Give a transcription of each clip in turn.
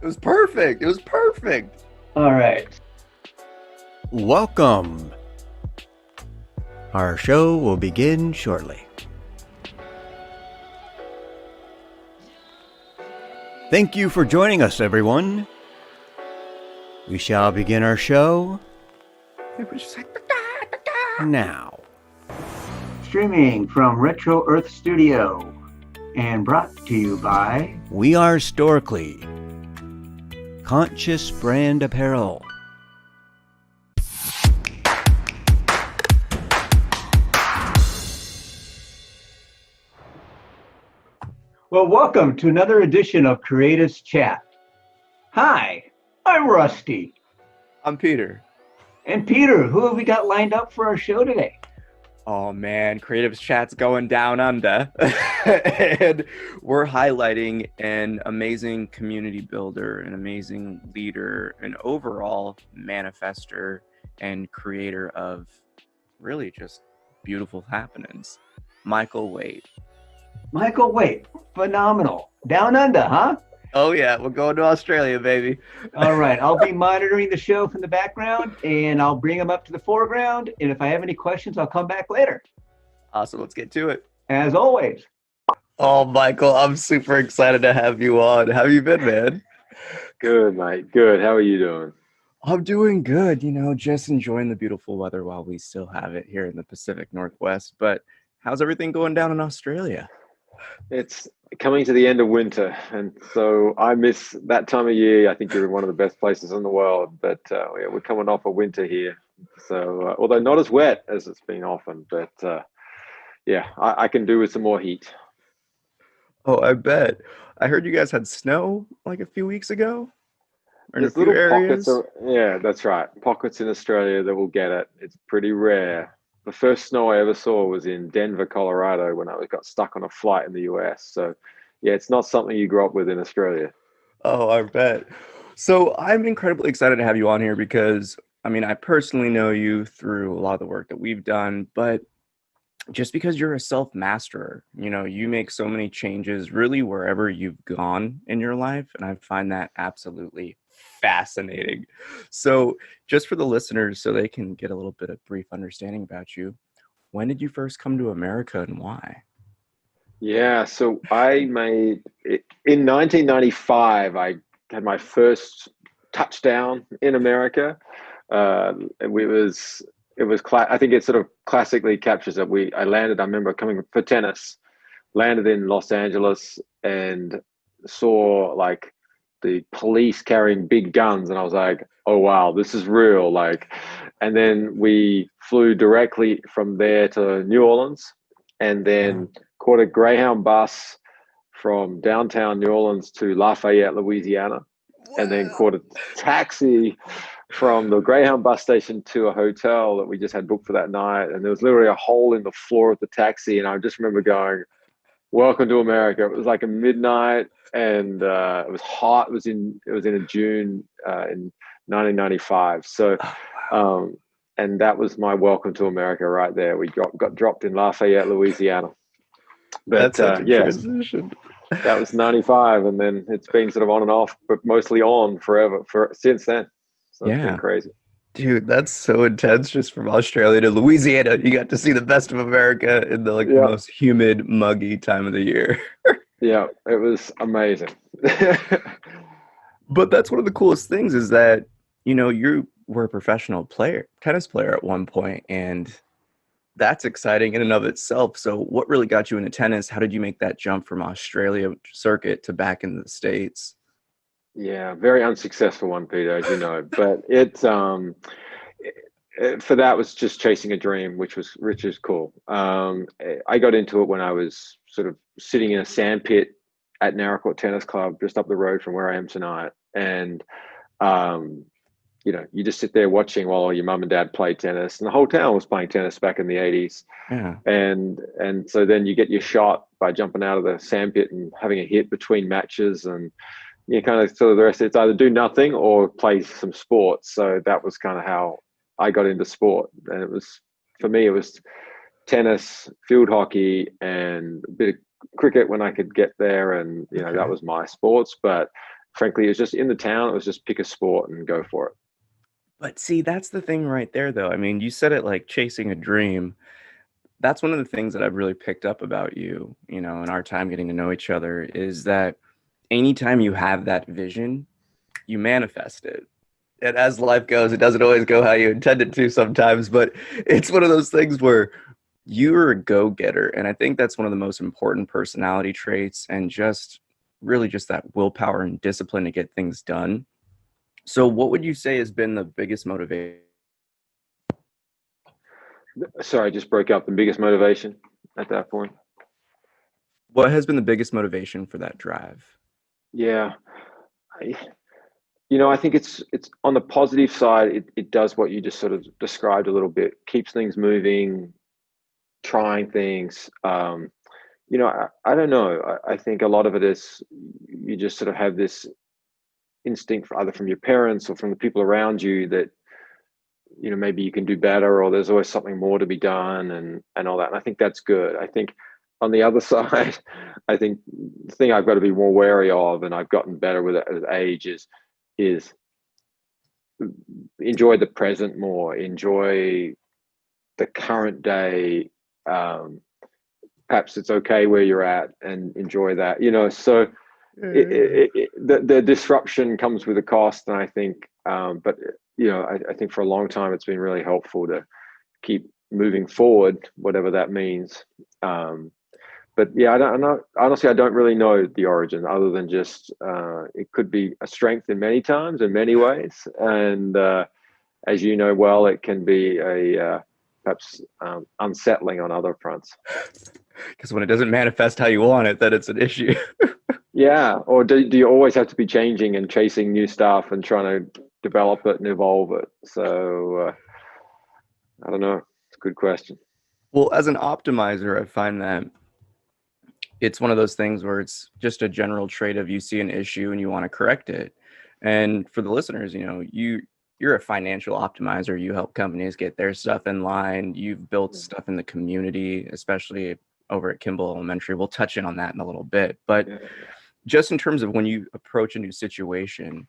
It was perfect. It was perfect. All right. Welcome. Our show will begin shortly. Thank you for joining us, everyone. We shall begin our show It was just like, now. Streaming from Retro Earth Studio and brought to you by We are Storkley, Conscious Brand Apparel. Well, welcome to another edition of Creatives Chat. Hi, I'm Rusty. I'm Peter. And Peter, who have we got lined up for our show today? Oh man, Creatives Chat's going down under. And we're highlighting an amazing community builder, an amazing leader, an overall manifester and creator of really just beautiful happenings. Michael Wade. Michael Wade, phenomenal. Down under, huh? Oh yeah, we're going to Australia, baby. All right, I'll be monitoring the show from the background and I'll bring him up to the foreground. And if I have any questions, I'll come back later. Awesome, let's get to it. As always. Oh, Michael, I'm super excited to have you on. How you been, man? Good, mate. Good. How are you doing? I'm doing good, just enjoying the beautiful weather while we still have it here in the Pacific Northwest. But how's everything going down in Australia? It's coming to the end of winter, and so I miss that time of year. I think you're in one of the best places in the world, but yeah, we're coming off a winter here. So, although not as wet as it's been often, but yeah, I can do with some more heat. Oh, I bet. I heard you guys had snow like a few weeks ago, or in a There's few little areas. pockets. Yeah, that's right. Pockets in Australia that will get it. It's pretty rare. The first snow I ever saw was in Denver, Colorado, when I got stuck on a flight in the US. So, yeah, it's not something you grow up with in Australia. Oh, I bet. So I'm incredibly excited to have you on here because, I personally know you through a lot of the work that we've done, but just because you're a self-masterer, you make so many changes really wherever you've gone in your life. And I find that absolutely fascinating. So just for the listeners, so they can get a little bit of brief understanding about you, when did you first come to America and why? Yeah, so I made it in 1995. I had my first touchdown in America. I think it sort of classically captures it. I landed. I remember coming for tennis, landed in Los Angeles and saw like the police carrying big guns, and I was like, "Oh wow, this is real!" And then we flew directly from there to New Orleans, and then caught a Greyhound bus from downtown New Orleans to Lafayette, Louisiana, and then caught a taxi from the Greyhound bus station to a hotel that we just had booked for that night. And there was literally a hole in the floor of the taxi. And I just remember going, "Welcome to America." It was like a midnight, and it was hot. It was in June in 1995. So, and that was my welcome to America right there. We got dropped in Lafayette, Louisiana. But That's such a yes, transition. that was 95, and then it's been sort of on and off, but mostly on forever since then. So it's been crazy. Dude, that's so intense. Just from Australia to Louisiana, you got to see the best of America in the the most humid, muggy time of the year. Yeah, it was amazing. But that's one of the coolest things is that, you were a professional tennis player at one point, and that's exciting in and of itself. So what really got you into tennis? How did you make that jump from Australia circuit to back in the States? Yeah, very unsuccessful one, Peter, as you know. But for that was just chasing a dream, which is cool. I got into it when I was sort of sitting in a sand pit at Naracoorte Tennis Club, just up the road from where I am tonight, and you just sit there watching while your mum and dad play tennis, and the whole town was playing tennis back in the 80s. Yeah. And so then you get your shot by jumping out of the sandpit and having a hit between matches, and you kind of sort of the rest of it's either do nothing or play some sports. So that was kind of how I got into sport. And for me, it was tennis, field hockey, and a bit of cricket when I could get there. And, that was my sports. But frankly, it was just in the town. It was just pick a sport and go for it. But see, that's the thing right there, though. I mean, you said it like chasing a dream. That's one of the things that I've really picked up about you, in our time getting to know each other, is that anytime you have that vision, you manifest it. And as life goes, it doesn't always go how you intend it to sometimes, but it's one of those things where you're a go-getter. And I think that's one of the most important personality traits, and just really just that willpower and discipline to get things done. So what would you say has been the biggest motivation? Sorry, I just broke up. The biggest motivation at that point. What has been the biggest motivation for that drive? Yeah. I, I think it's on the positive side, it does what you just sort of described a little bit, keeps things moving, trying things. I don't know. I think a lot of it is you just sort of have this instinct, either from your parents or from the people around you, that maybe you can do better, or there's always something more to be done, and all that. And I think that's good. I think on the other side, I think the thing I've got to be more wary of, and I've gotten better with it as age, is enjoy the present more, enjoy the current day. Perhaps it's okay where you're at, and enjoy that. So the disruption comes with a cost, and I think, but I think for a long time it's been really helpful to keep moving forward, whatever that means. But yeah, I'm not, honestly, I don't really know the origin, other than just it could be a strength in many times, in many ways, and as you know well, it can be a perhaps unsettling on other fronts. Because when it doesn't manifest how you want it, then it's an issue. Yeah, or do you always have to be changing and chasing new stuff and trying to develop it and evolve it? So I don't know. It's a good question. Well, as an optimizer, I find that it's one of those things where it's just a general trait of, you see an issue and you want to correct it. And for the listeners, you're a financial optimizer. You help companies get their stuff in line. You've built stuff in the community, especially over at Kimball Elementary. We'll touch in on that in a little bit. But just in terms of when you approach a new situation,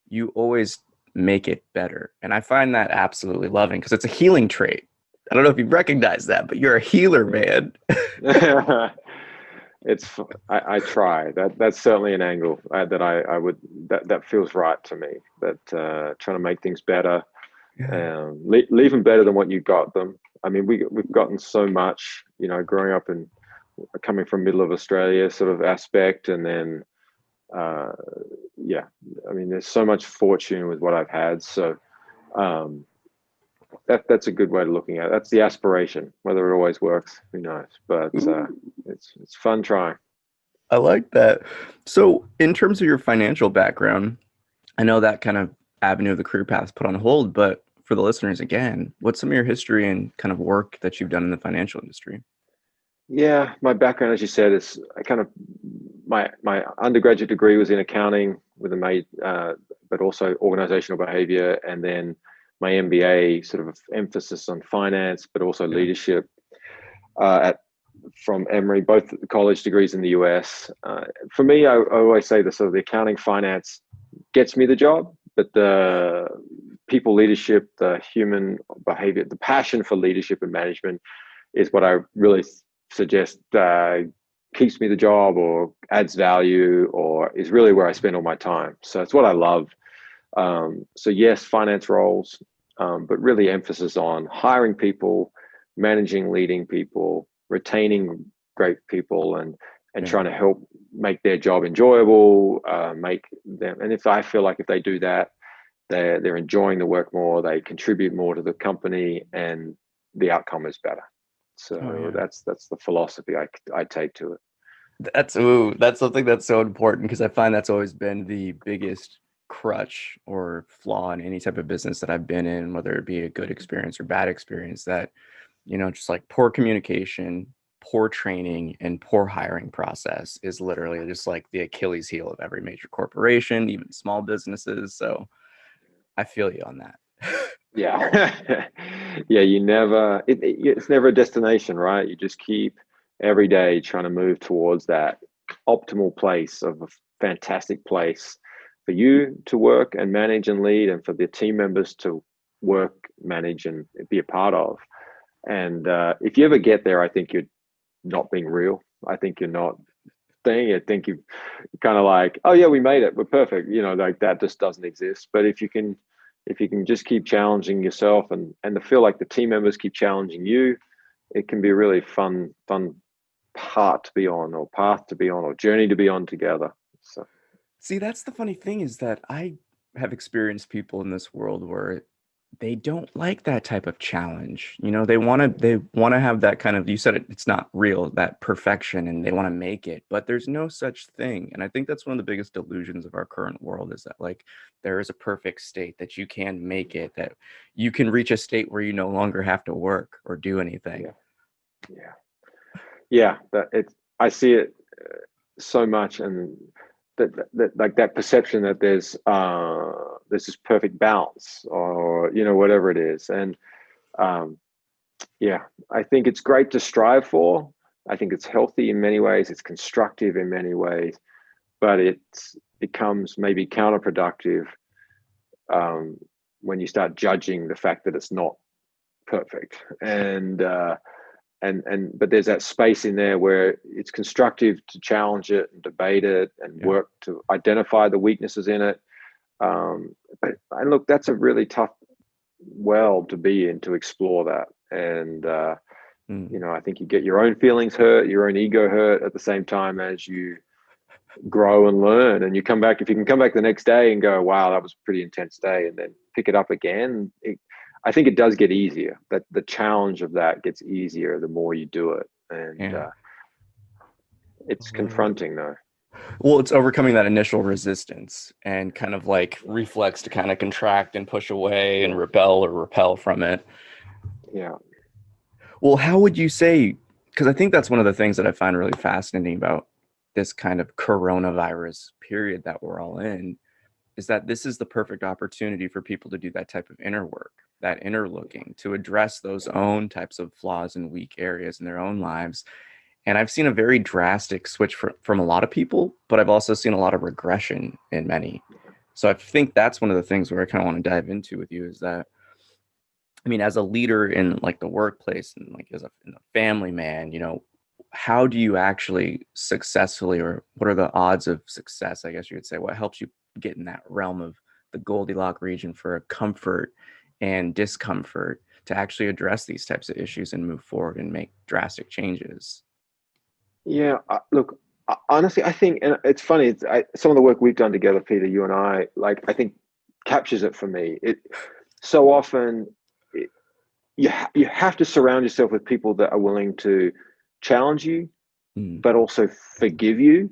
you always make it better. And I find that absolutely loving, because it's a healing trait. I don't know if you recognize that, but you're a healer, man. I try. That's certainly an angle that I would, that feels right to me, that trying to make things better, leave them better than what you got them. I mean, we've gotten so much, growing up and coming from middle of Australia sort of aspect, and then I mean, there's so much fortune with what I've had. So that's a good way of looking at it. That's the aspiration. Whether it always works, who knows? But it's fun trying. I like that. So in terms of your financial background, I know that kind of avenue of the career path is put on hold, but for the listeners, again, what's some of your history and kind of work that you've done in the financial industry? Yeah, my background, as you said, is I kind of my undergraduate degree was in accounting with but also organizational behavior, and then my MBA sort of emphasis on finance, but also leadership from Emory, both college degrees in the US. For me, I always say the sort of the accounting finance gets me the job, but the people leadership, the human behavior, the passion for leadership and management is what I really suggest keeps me the job, or adds value, or is really where I spend all my time. So it's what I love. So yes, finance roles, but really emphasis on hiring people, managing, leading people, retaining great people, and trying to help make their job enjoyable, make them. And if I feel like if they do that, they're enjoying the work more, they contribute more to the company, and the outcome is better. So that's the philosophy I take to it. That's something that's so important, because I find that's always been the biggest crutch or flaw in any type of business that I've been in, whether it be a good experience or bad experience, that, just like poor communication, poor training, and poor hiring process is literally just like the Achilles heel of every major corporation, even small businesses. So I feel you on that. Yeah. Yeah, it's never a destination, right? You just keep every day trying to move towards that optimal place of a fantastic place, for you to work and manage and lead, and for the team members to work, manage, and be a part of. And if you ever get there, I think you're not being real. I think you're not thing. I think you're kind of like, oh yeah, we made it, we're perfect. Like that just doesn't exist. But if you can just keep challenging yourself and to feel like the team members keep challenging you, it can be a really fun part to be on, or path to be on, or journey to be on together. So See, that's the funny thing is that I have experienced people in this world where they don't like that type of challenge. They want to have that kind of, you said it's not real, that perfection, and they want to make it, but there's no such thing. And I think that's one of the biggest delusions of our current world is that like there is a perfect state that you can make it, that you can reach a state where you no longer have to work or do anything. yeah, I see it so much, and that like that perception that there's this perfect balance, or whatever it is. And I think it's great to strive for. I think it's healthy in many ways, it's constructive in many ways, but it becomes maybe counterproductive when you start judging the fact that it's not perfect. And but there's that space in there where it's constructive to challenge it and debate it and work to identify the weaknesses in it. And look, that's a really tough well to be in, to explore that. And I think you get your own feelings hurt, your own ego hurt at the same time as you grow and learn. And you come back, if you can come back the next day and go, wow, that was a pretty intense day, and then pick it up again, I think it does get easier. That the challenge of that gets easier the more you do it. And it's confronting though. Well, it's overcoming that initial resistance and kind of like reflex to kind of contract and push away and rebel or repel from it. Yeah. Well, how would you say, because I think that's one of the things that I find really fascinating about this kind of coronavirus period that we're all in, is that this is the perfect opportunity for people to do that type of inner work, that inner looking, to address those own types of flaws and weak areas in their own lives. And I've seen a very drastic switch from a lot of people, but I've also seen a lot of regression in many. So I think that's one of the things where I kind of want to dive into with you is that, I mean, as a leader in like the workplace and like as a family man, how do you actually successfully, or what are the odds of success, I guess you would say? What helps you get in that realm of the Goldilocks region for comfort and discomfort to actually address these types of issues and move forward and make drastic changes? Yeah, look, honestly, I think, and it's funny, some of the work we've done together, Peter, you and I think captures it for me. It so often, you have to surround yourself with people that are willing to challenge you, but also forgive you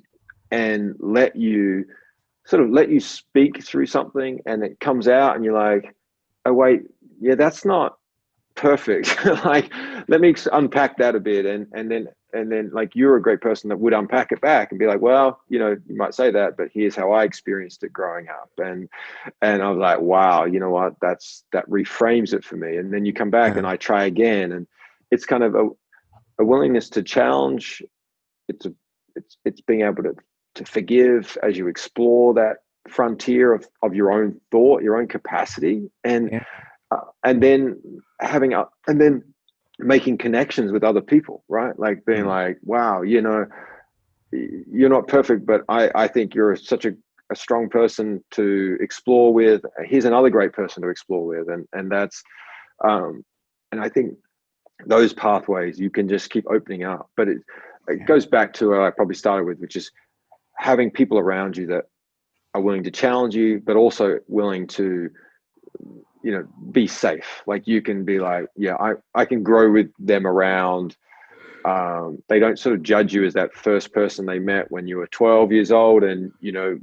and let you speak through something, and it comes out and you're like, oh wait, yeah, that's not perfect. Like, let me unpack that a bit, and then like, you're a great person that would unpack it back and be like, well, you might say that, but here's how I experienced it growing up. And I was like, wow, you know what, that reframes it for me. And then you come back and I try again, and it's kind of a willingness to challenge. It's being able to forgive as you explore that frontier of your own thought, your own capacity, and then and then making connections with other people, right? Like being like, wow, you're not perfect, but I think you're such a strong person to explore with. Here's another great person to explore with. And that's, and I think those pathways you can just keep opening up. But it goes back to where I probably started with, which is having people around you that are willing to challenge you, but also willing to, be safe. Like, you can be like, yeah, I can grow with them around. They don't sort of judge you as that first person they met when you were 12 years old and, you're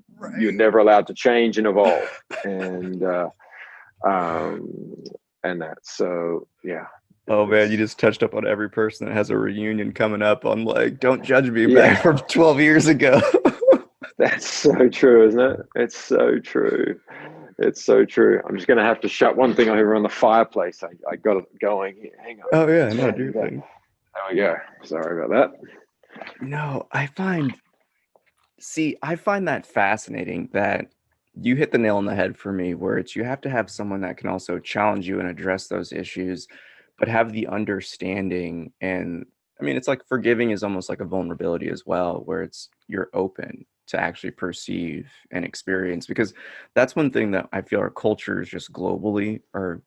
never allowed to change and evolve. And that. So, yeah. Oh man, you just touched up on every person that has a reunion coming up on like, don't judge me back from 12 years ago. That's so true, isn't it? It's so true. It's so true. I'm just going to have to shut one thing over on the fireplace. I got it going here. Hang on. Oh yeah, no, do your thing. There we go. Sorry about that. No, I find that fascinating that you hit the nail on the head for me, where it's you have to have someone that can also challenge you and address those issues, but have the understanding. And I mean, it's like forgiving is almost like a vulnerability as well, where it's you're open to actually perceive and experience, because that's one thing that I feel our cultures just globally are.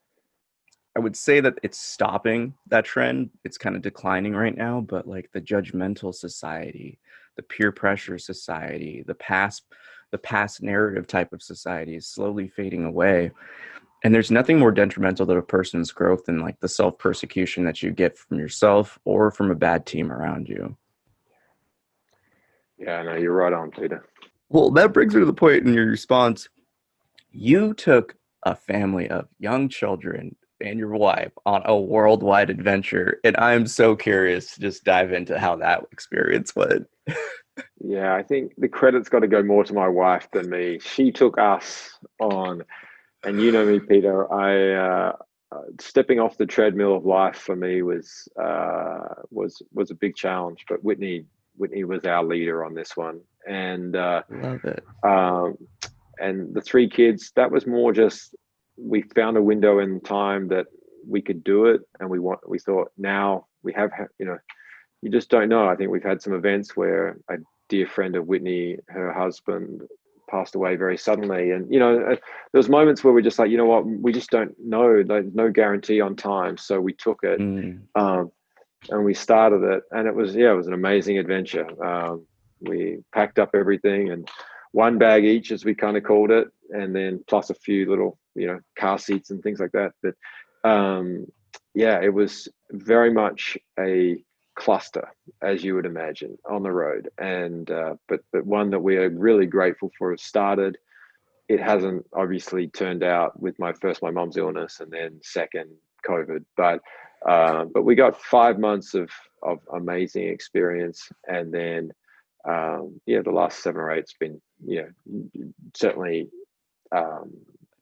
I would say that it's stopping that trend. It's kind of declining right now, but like the judgmental society, the peer pressure society, the past narrative type of society is slowly fading away. And there's nothing more detrimental to a person's growth than like the self-persecution that you get from yourself or from a bad team around you. Yeah, no, you're right on, Peter. Well, that brings me to the point in your response. You took a family of young children and your wife on a worldwide adventure, and I'm so curious to just dive into how that experience went. Yeah, I think the credit's got to go more to my wife than me. She took us on, and you know me, Peter. I stepping off the treadmill of life for me was a big challenge. But Whitney was our leader on this one, Love it. um, and the three kids. That was more just we found a window in time that we could do it, and we thought now we have you just don't know. I think we've had some events where a dear friend of Whitney, her husband, passed away very suddenly, and there was moments where we're just like, you know what, we just don't know. There's no guarantee on time, so we took it, Mm. and we started it, and it was an amazing adventure. We packed up everything and one bag each, as we kind of called it, and then plus a few little car seats and things like that. But yeah, it was very much a cluster, as you would imagine, on the road, and but one that we are really grateful for. It started. It hasn't obviously turned out with my mum's illness, and then second COVID, but we got 5 months of amazing experience, and then the last 7 or 8's been certainly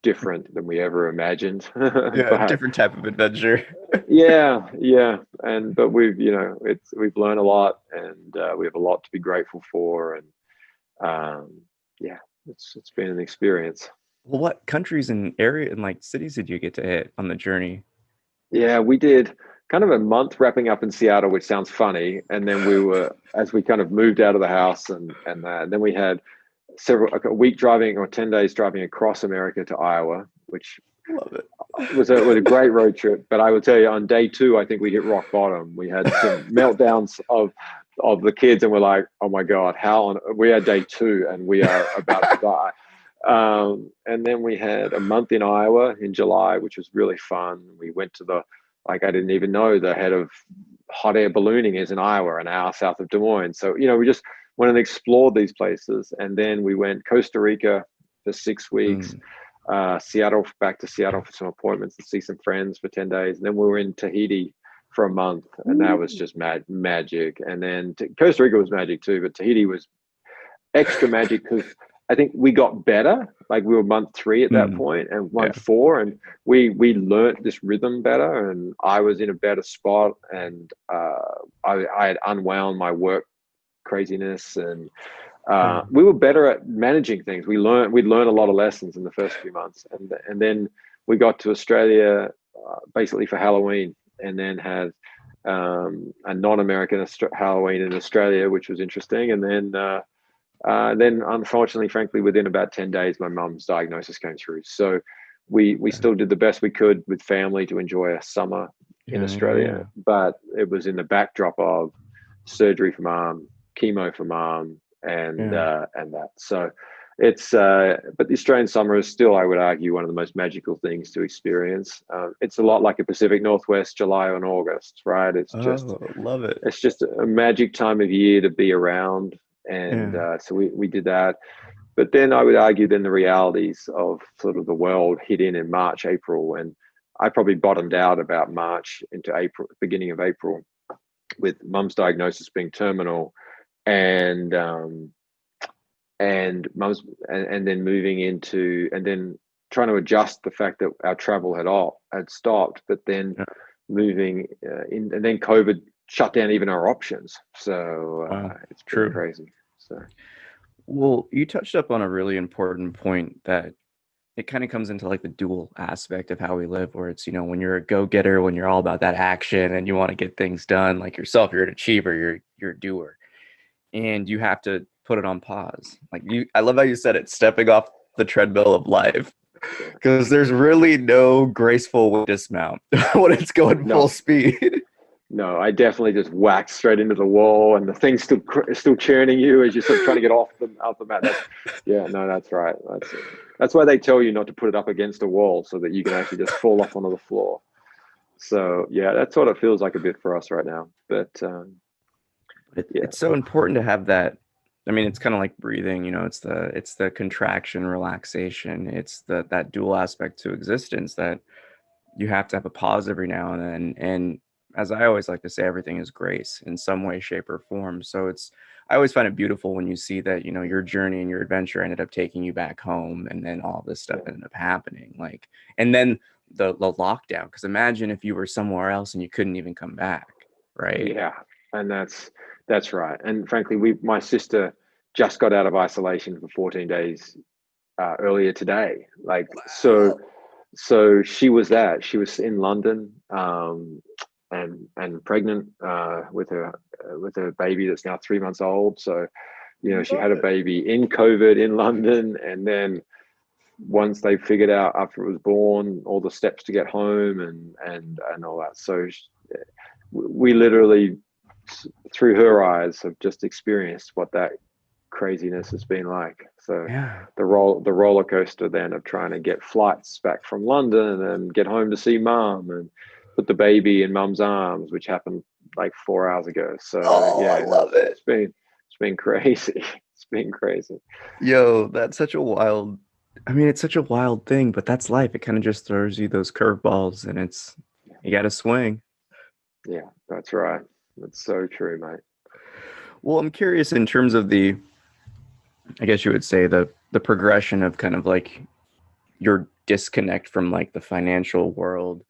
different than we ever imagined. Yeah, But different type of adventure. yeah, and but we've learned a lot, and we have a lot to be grateful for, and yeah, it's been an experience. Well, what countries and area and like cities did you get to hit on the journey? Yeah, we did kind of a month wrapping up in Seattle, which sounds funny, and then as we kind of moved out of the house, and then we had a week driving, or 10 days driving across America to Iowa, which Love it. was a great road trip. But I will tell you, on day 2, I think we hit rock bottom. We had some meltdowns of the kids, and we're like, oh my God, we had day 2 and we are about to die. And then we had a month in Iowa in July, which was really fun. We went to I didn't even know the head of hot air ballooning is in Iowa, an hour south of Des Moines. So, we just went and explored these places. And then we went Costa Rica for 6 weeks, back to Seattle for some appointments to see some friends for 10 days. And then we were in Tahiti for a month, and that was just magic. And then Costa Rica was magic too, but Tahiti was extra magic because I think we got better. Like, we were month 3 at that point, and month 4, and we learnt this rhythm better, and I was in a better spot, and I had unwound my work craziness, and we were better at managing things. We'd learned a lot of lessons in the first few months, and then we got to Australia basically for Halloween, and then had a non-American Halloween in Australia, which was interesting, and then unfortunately, frankly, within about 10 days, my mum's diagnosis came through. So we still did the best we could with family to enjoy a summer in Australia, but it was in the backdrop of surgery for mom, chemo for mom, and that. So it's but the Australian summer is still, I would argue, one of the most magical things to experience. It's a lot like a Pacific Northwest July and August, right? Love it. It's just a magic time of year to be around. And so we did that. But then I would argue then the realities of sort of the world hit in March, April, and I probably bottomed out about March into April, beginning of April, with mum's diagnosis being terminal, and mum's and then moving into, and then trying to adjust the fact that our travel had stopped, but then moving in, and then COVID shut down even our options. So it's been crazy. So Well, you touched up on a really important point that it kind of comes into like the dual aspect of how we live, where it's, when you're a go-getter, when you're all about that action and you want to get things done, like yourself, you're an achiever, you're a doer, and you have to put it on pause. I love how you said it, stepping off the treadmill of life, because there's really no graceful way to dismount when it's going full No, speed. no, I definitely just whacked straight into the wall, and the thing's still churning you as you're sort of trying to get off the mat. Yeah, no, that's right. That's why they tell you not to put it up against a wall so that you can actually just fall off onto the floor. So yeah, that's what it feels like a bit for us right now. But yeah, It's so important to have that. I mean, it's kind of like breathing, it's the contraction, relaxation. It's that dual aspect to existence that you have to have a pause every now and then. And as I always like to say, everything is grace in some way, shape, or form. So I always find it beautiful when you see that, your journey and your adventure ended up taking you back home, and then all this stuff yeah, ended up happening. And then the lockdown, because imagine if you were somewhere else and you couldn't even come back, right? yeah, and that's right. And frankly, my sister just got out of isolation for 14 days earlier today. So she was in London, and pregnant with her baby that's now 3 months old. So she had a baby in COVID in London, and then once they figured out after it was born all the steps to get home and all that. So we literally, through her eyes, have just experienced what that craziness has been like. So Yeah. the roller coaster then of trying to get flights back from London and get home to see mum and put the baby in mum's arms, which happened like 4 hours ago. So Oh, I yeah, no, love it. it's been crazy. It's been crazy. Yo, that's such a wild, I mean, it's such a wild thing, but that's life. It kind of just throws you those curveballs, and you got to swing. Yeah, that's right. That's so true, mate. Well, I'm curious in terms of I guess you would say the progression of kind of like your disconnect from like the financial world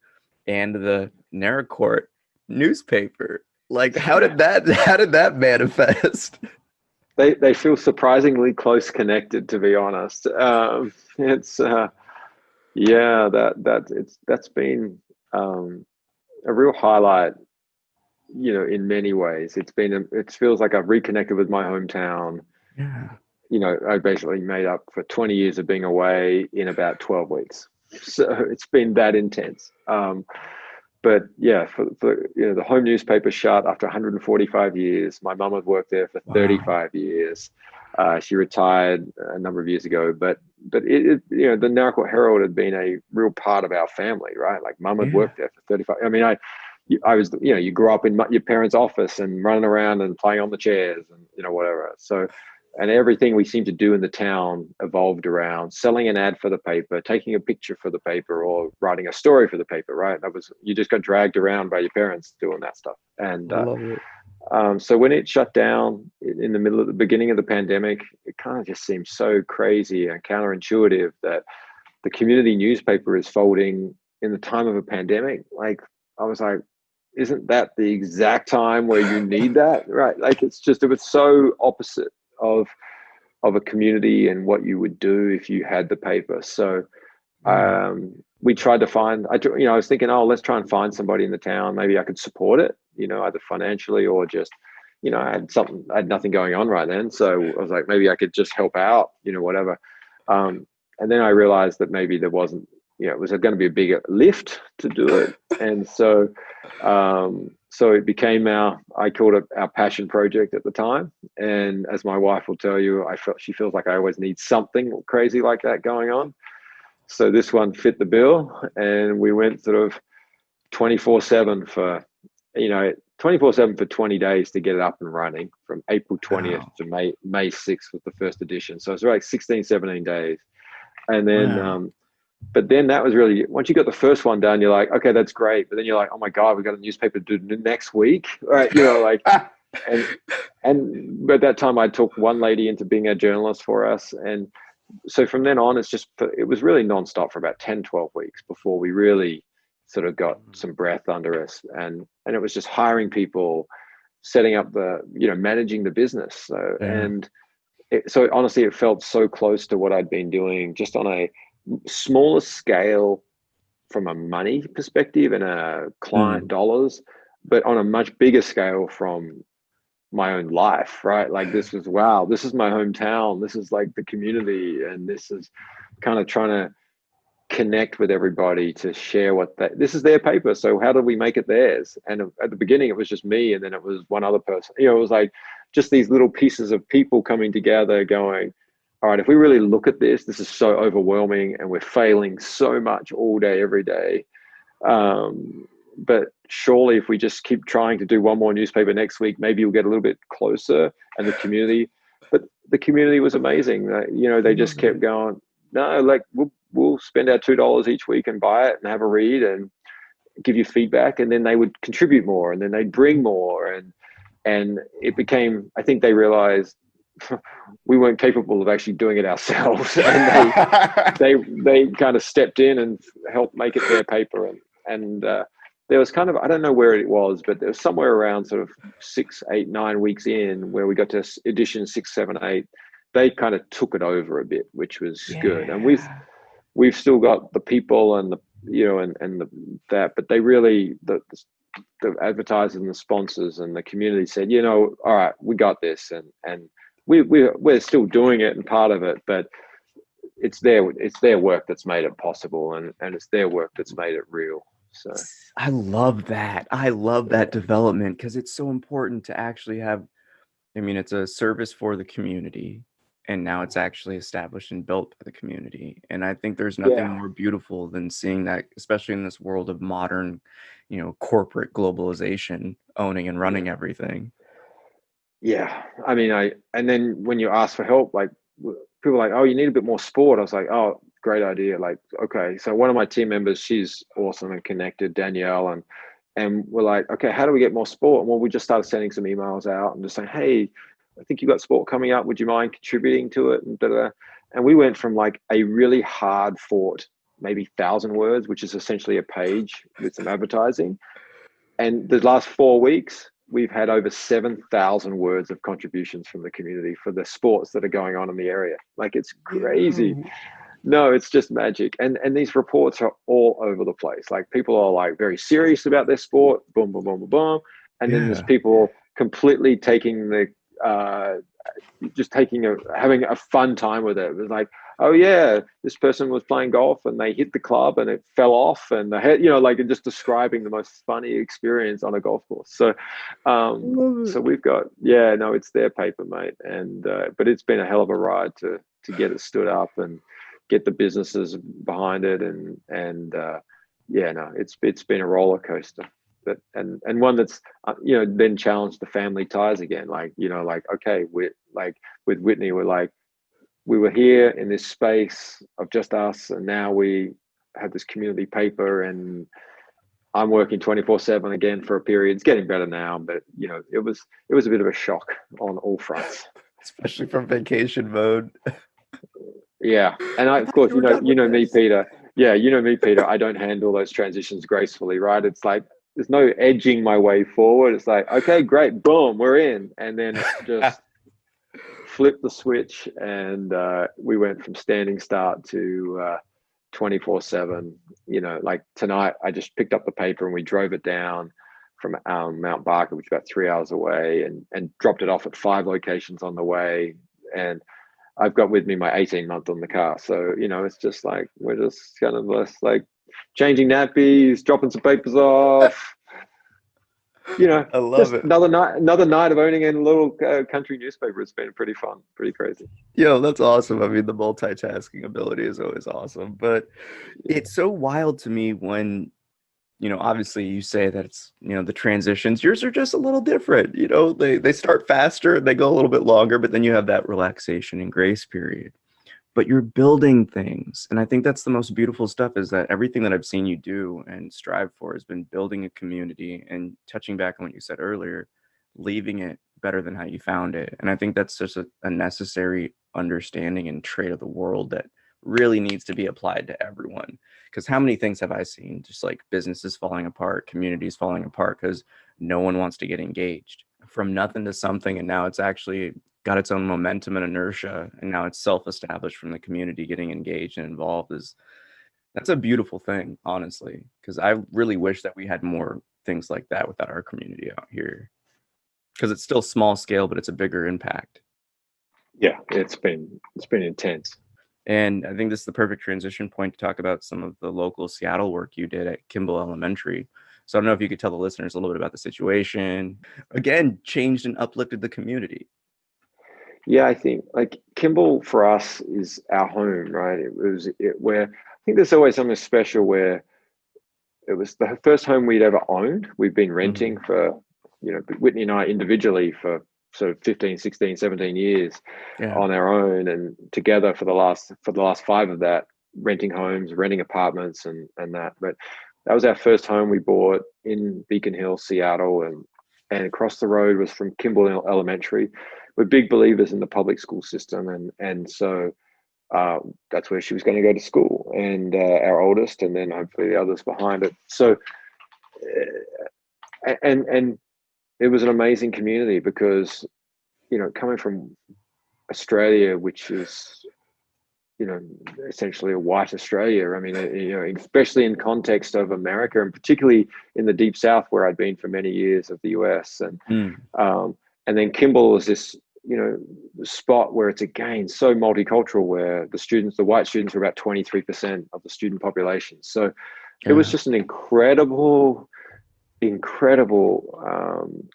and the Naracourt newspaper. Like, how Yeah. did that manifest? They feel surprisingly close connected, to be honest. It's yeah, that's been a real highlight, in many ways. It feels like I've reconnected with my hometown. Yeah. I basically made up for 20 years of being away in about 12 weeks. So it's been that intense. But yeah, for the home newspaper shut after 145 years. My mum had worked there for Wow. 35 years. She retired a number of years ago, but the Naracoorte Herald had been a real part of our family, right? Like mum had Yeah. worked there for 35. I mean, I was, you grew up in your parents' office and running around and playing on the chairs and whatever. So, and everything we seemed to do in the town evolved around selling an ad for the paper, taking a picture for the paper, or writing a story for the paper. Right? You just got dragged around by your parents doing that stuff. And Love it. so when it shut down in the beginning of the pandemic, it kind of just seemed so crazy and counterintuitive that the community newspaper is folding in the time of a pandemic. Like, I was like, isn't that the exact time where you need that? Right? Like, it was so opposite of a community and what you would do if you had the paper. So Yeah. we tried to find, I was thinking, oh, let's try and find somebody in the town. Maybe I could support it, either financially or just, I had nothing going on right then. So I was like, maybe I could just help out, whatever. And then I realized that maybe there wasn't, it was going to be a bigger lift to do it. And so it became I called it our passion project at the time. And as my wife will tell you, she feels like I always need something crazy like that going on. So this one fit the bill, and we went sort of 24/7 for, 24/7 for 20 days to get it up and running, from April 20th Wow. to May 6th was the first edition. So it's like 16, 17 days. And then, Wow. but then that was really, once you got the first one done, you're like, okay, that's great. But then you're like, oh my God, we got a newspaper to do next week. Right. And, and at that time I took one lady into being a journalist for us. And so from then on, it was really nonstop for about 10, 12 weeks before we really sort of got some breath under us. And it was just hiring people, setting up managing the business. So, Yeah. and so honestly, it felt so close to what I'd been doing, just on a smaller scale from a money perspective and a client Mm. dollars, but on a much bigger scale from my own life, right? Like, this was, wow, this is my hometown. This is like the community. And this is kind of trying to connect with everybody to share this is their paper. So how do we make it theirs? And at the beginning, it was just me. And then it was one other person, it was like just these little pieces of people coming together going, all right, if we really look at this is so overwhelming and we're failing so much all day, every day. But surely if we just keep trying to do one more newspaper next week, maybe you'll get a little bit closer. And the community, but the community was amazing. They just kept going, no, like we'll spend our $2 each week and buy it and have a read and give you feedback. And then they would contribute more, and then they'd bring more. And it became, I think they realized we weren't capable of actually doing it ourselves. And they kind of stepped in and helped make it their paper. And there was kind of, I don't know where it was, but there was somewhere around sort of 6, 8, 9 weeks in where we got to edition 6, 7, 8. They kind of took it over a bit, which was good. And we've still got the people and but they really, the advertisers and the sponsors and the community said, all right, we got this. And we're still doing it and part of it, but it's their work that's made it possible, and it's their work that's made it real. So I love that. I love that development, because it's so important to actually have, I mean, it's a service for the community, and now it's actually established and built by the community. And I think there's nothing more beautiful than seeing that, especially in this world of modern, corporate globalization, owning and running everything. Yeah. I mean, and then when you ask for help, like, people are like, oh, you need a bit more sport. I was like, oh, great idea. Like, okay. So one of my team members, she's awesome and connected, Danielle, and we're like, okay, how do we get more sport? Well, we just started sending some emails out and just saying, hey, I think you've got sport coming up. Would you mind contributing to it? And we went from like a really hard fought, maybe 1,000 words, which is essentially a page with some advertising. And the last 4 weeks, we've had over 7,000 words of contributions from the community for the sports that are going on in the area. Like, it's crazy. No, it's just magic. And these reports are all over the place. Like, people are like very serious about their sport, boom, boom, boom, boom, boom. And then there's people completely taking having a fun time with it. It was like, oh yeah, this person was playing golf and they hit the club and it fell off, and like just describing the most funny experience on a golf course. So we've got, it's their paper, mate. And but it's been a hell of a ride to get it stood up and get the businesses behind it. It's been a roller coaster. But and one that's then challenged the family ties again. Like, okay, we're like, with Whitney, we're like, we were here in this space of just us, and now we have this community paper, and I'm working 24/7 again for a period. It's getting better now, but it was a bit of a shock on all fronts, especially from vacation mode. Yeah, and of course, me, Peter. Yeah, me, Peter. I don't handle those transitions gracefully, right? It's like, there's no edging my way forward. It's like, okay, great, boom, we're in, and then just flip the switch, and we went from standing start to 24/7. Like tonight, I just picked up the paper and we drove it down from Mount Barker, which is about 3 hours away, and dropped it off at 5 locations on the way. And I've got with me my 18-month on the car. So, it's just like, we're just kind of like changing nappies, dropping some papers off. I love it. Another night of owning a little country newspaper. It's been pretty fun, pretty crazy. Yo, that's awesome. I mean, the multitasking ability is always awesome, but it's so wild to me when, obviously you say that it's, the transitions, yours are just a little different. They start faster, they go a little bit longer, but then you have that relaxation and grace period. But you're building things. And I think that's the most beautiful stuff, is that everything that I've seen you do and strive for has been building a community, and touching back on what you said earlier, leaving it better than how you found it. And I think that's just a necessary understanding and trait of the world that really needs to be applied to everyone. Because how many things have I seen, just like businesses falling apart, communities falling apart because no one wants to get engaged, from nothing to something, and now it's actually got its own momentum and inertia, and now it's self-established from the community getting engaged and involved. That's a beautiful thing, honestly, because I really wish that we had more things like that within our community out here, because it's still small scale, but it's a bigger impact. Yeah, it's been intense. And I think this is the perfect transition point to talk about some of the local Seattle work you did at Kimball Elementary. So I don't know if you could tell the listeners a little bit about the situation. Again, changed and uplifted the community. Yeah, I think like Kimball for us is our home, right? Where I think there's always something special where it was the first home we'd ever owned. We've been renting for, Whitney and I individually for sort of 15, 16, 17 years on our own, and together for the last 5 of that, renting homes, renting apartments and that. But that was our first home we bought in Beacon Hill, Seattle, and across the road was from Kimball Elementary. We're big believers in the public school system, and so that's where she was going to go to school, and our oldest, and then hopefully the others behind it. So, and it was an amazing community because, coming from Australia, which is, essentially a white Australia. I mean, especially in context of America, and particularly in the Deep South, where I'd been for many years of the US, and then Kimball was this, spot where it's again so multicultural, where the white students were about 23% of the student population. So it was just an incredible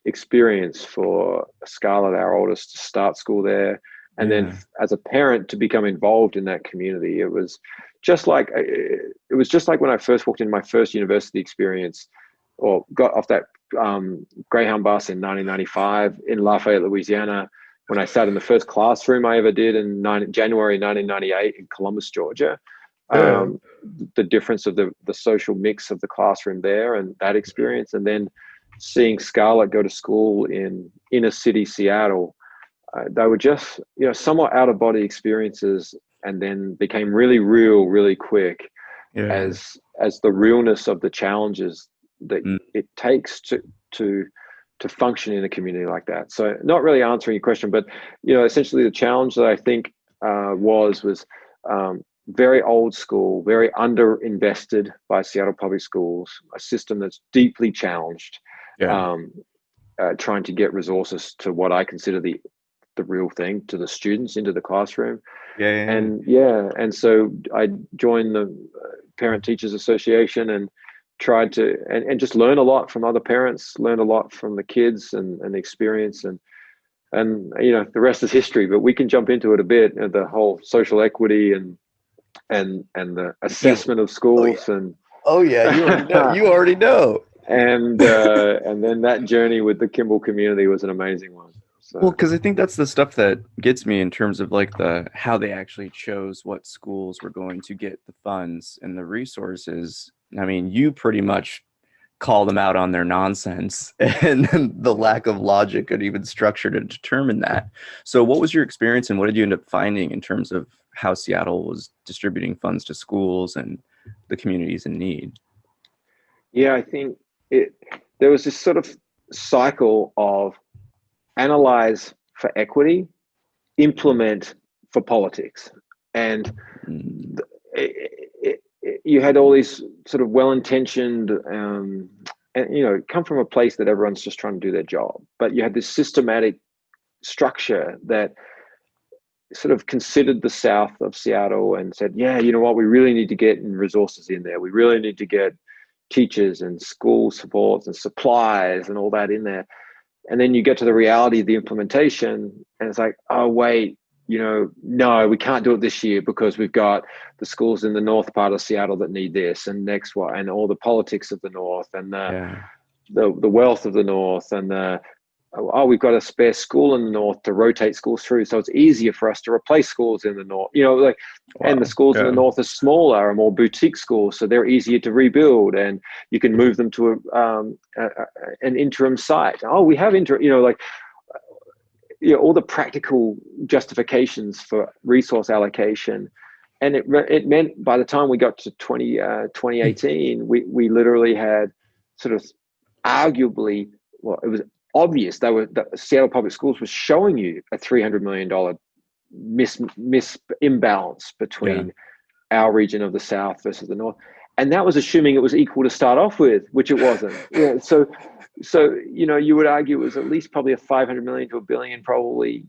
experience for Scarlett, our oldest, to start school there. And then as a parent to become involved in that community. It was just like when I first walked into my first university experience, or got off that Greyhound bus in 1995 in Lafayette, Louisiana, when I sat in the first classroom I ever did in January 1998 in Columbus, Georgia. The difference of the social mix of the classroom there and that experience, and then seeing Scarlett go to school in inner city Seattle. They were just, somewhat out of body experiences, and then became really real, really quick, as the realness of the challenges that it takes to function in a community like that. So, not really answering your question, but essentially the challenge that I think was very old school, very underinvested by Seattle Public Schools, a system that's deeply challenged, trying to get resources to what I consider the real thing, to the students, into the classroom. And so I joined the Parent Teachers Association and tried to and just learn a lot from other parents, learn a lot from the kids and the experience, and the rest is history. But we can jump into it a bit, the whole social equity and the assessment of schools. You already know. And then that journey with the Kimball community was an amazing one. So. Well, because I think that's the stuff that gets me in terms of like how they actually chose what schools were going to get the funds and the resources. I mean, you pretty much call them out on their nonsense and the lack of logic and even structure to determine that. So what was your experience, and what did you end up finding in terms of how Seattle was distributing funds to schools and the communities in need? Yeah, I think there was this sort of cycle of analyze for equity, implement for politics. And you had all these sort of well-intentioned, and come from a place that everyone's just trying to do their job. But you had this systematic structure that sort of considered the south of Seattle and said, yeah, you know what, we really need to get resources in there. We really need to get teachers and school supports and supplies and all that in there. And then you get to the reality of the implementation, and it's like, oh, wait, no, we can't do it this year because we've got the schools in the north part of Seattle that need this, and next one, and all the politics of the north, and the wealth of the north, and we've got a spare school in the north to rotate schools through, so it's easier for us to replace schools in the north. And the schools in the north are smaller, are more boutique schools, so they're easier to rebuild, and you can move them to an interim site. Oh, we have all the practical justifications for resource allocation. And it meant by the time we got to 2018, we literally had sort of arguably, well, it was obvious. The Seattle Public Schools was showing you a $300 million imbalance between our region of the South versus the North. And that was assuming it was equal to start off with, which it wasn't. So you would argue it was at least probably a 500 million to a billion, probably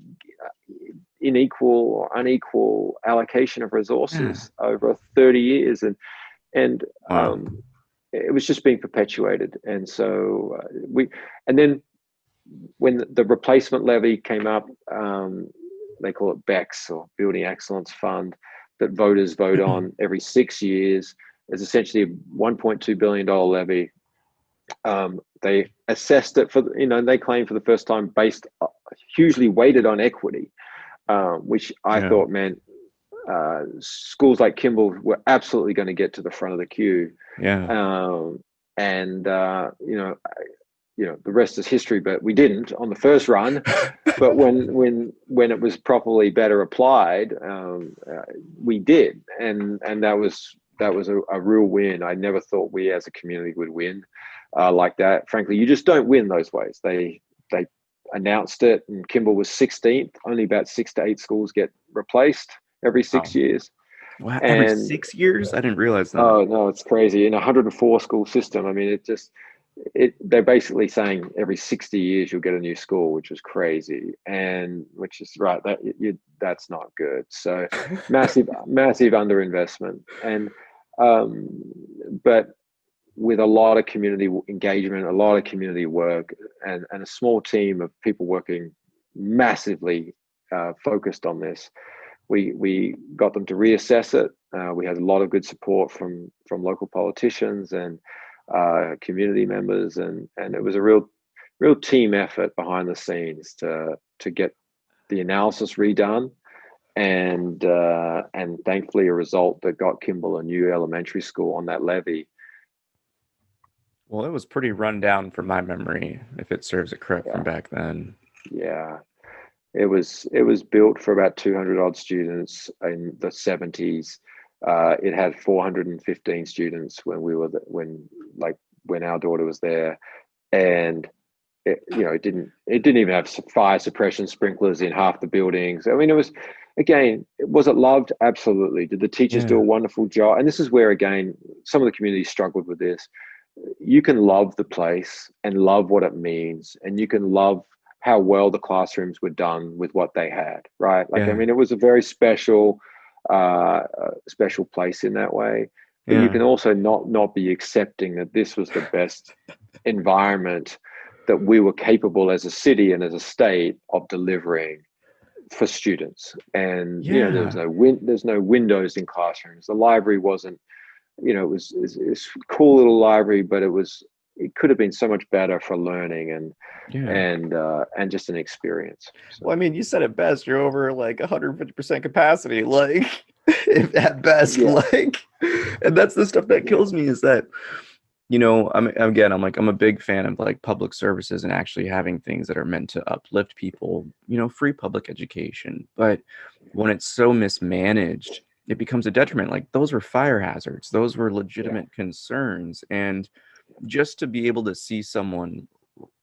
unequal or unequal allocation of resources over 30 years. And it was just being perpetuated. And so and then when the replacement levy came up, they call it BEX, or Building Excellence Fund, that voters vote on every 6 years. It's essentially a $1.2 billion levy. They assessed it they claim for the first time based hugely weighted on equity, which I thought meant schools like Kimball were absolutely going to get to the front of the queue. The rest is history, but we didn't on the first run. But when it was properly better applied, we did, and that was a real win. I never thought we as a community would win like that. Frankly, you just don't win those ways. They announced it, and Kimball was 16th. Only about 6 to 8 schools get replaced every 6 years. Wow, every 6 years? I didn't realize that. Oh no, it's crazy. In a 104 school system, I mean, they're basically saying every 60 years you'll get a new school, which is crazy, and which is right. That's not good. So massive underinvestment, and but with a lot of community engagement, a lot of community work, and a small team of people working massively focused on this, we got them to reassess it. We had a lot of good support from local politicians and community members, and it was a real team effort behind the scenes to get the analysis redone, and thankfully a result that got Kimball a new elementary school on that levy. Well, it was pretty run down from my memory, if it serves it correct, from back then. Yeah, it was built for about 200 odd students in the 70s. It had 415 students when our daughter was there, and it didn't even have fire suppression sprinklers in half the buildings. I mean, was it loved? Absolutely. Did the teachers do a wonderful job? And this is where, again, some of the communities struggled with this. You can love the place and love what it means, and you can love how well the classrooms were done with what they had, right? I mean, it was a very special place in that way. But you can also not be accepting that this was the best environment that we were capable as a city and as a state of delivering for students. And there's no windows in classrooms. The library wasn't, it was a cool little library, but it could have been so much better for learning and just an experience. So. Well, I mean, you said it best. You're over like 150% capacity, like if at best, and that's the stuff that kills me, is that, I'm a big fan of like public services and actually having things that are meant to uplift people, free public education. But when it's so mismanaged, it becomes a detriment. Like, those were fire hazards. Those were legitimate concerns. And just to be able to see someone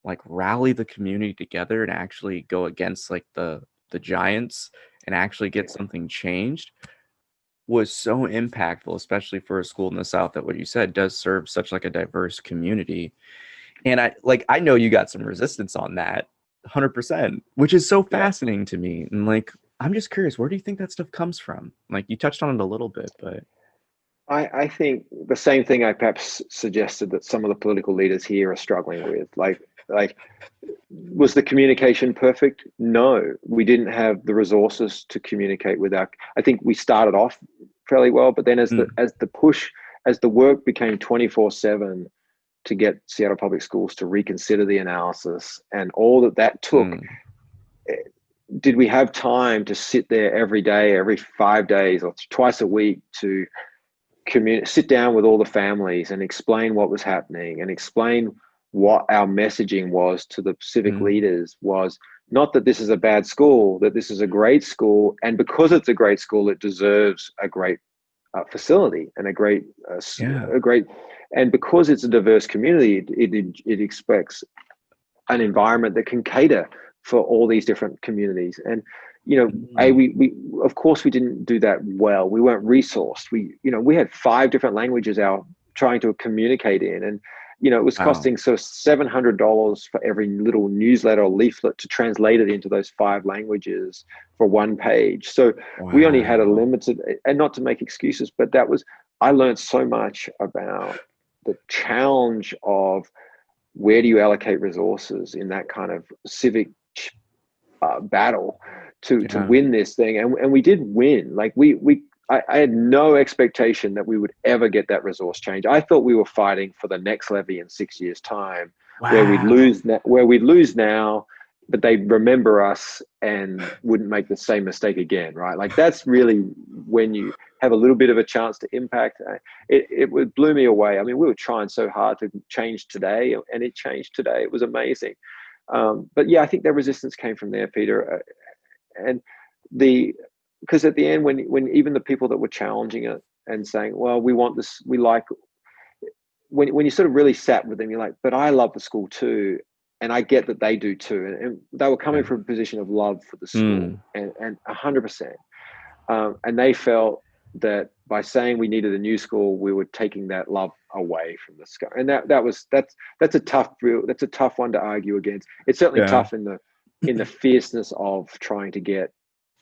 like rally the community together and actually go against like the giants and actually get something changed was so impactful, especially for a school in the South that, what you said, does serve such like a diverse community. And I know you got some resistance on that 100%, which is so fascinating to me. And like, I'm just curious, where do you think that stuff comes from? Like, you touched on it a little bit, but I think the same thing I perhaps suggested that some of the political leaders here are struggling with. Like, was the communication perfect? No, we didn't have the resources to communicate with I think we started off fairly well, but then as the work became 24/7 to get Seattle Public Schools to reconsider the analysis and all that took, did we have time to sit there every day, every 5 days or twice a week to sit down with all the families and explain what was happening and explain what our messaging was to the civic leaders? Was not that this is a bad school, that this is a great school, and because it's a great school, it deserves a great facility and a great, and because it's a diverse community, it expects an environment that can cater for all these different communities. And we of course we didn't do that well. We weren't resourced. We had 5 different languages our trying to communicate in, and it was costing sort of $700 for every little newsletter or leaflet to translate it into those 5 languages for 1 page. So we only had a limited, and not to make excuses, but I learned so much about the challenge of where do you allocate resources in that kind of civic battle to win this thing. And we did win. Like I had no expectation that we would ever get that resource change. I thought we were fighting for the next levy in 6 years' time, where we'd lose now, but they'd remember us and wouldn't make the same mistake again, right? Like that's really when you have a little bit of a chance to impact. It blew me away. I mean, we were trying so hard to change today, and it changed today. It was amazing. But yeah, I think that resistance came from there, Peter. Because at the end, when even the people that were challenging it and saying, well, we want this, we like, when you sort of really sat with them, you're like, but I love the school too. And I get that they do too. And they were coming from a position of love for the school and 100%. And they felt that by saying we needed a new school, we were taking that love away from the school. And that's a tough one to argue against. It's certainly tough in the fierceness of trying to get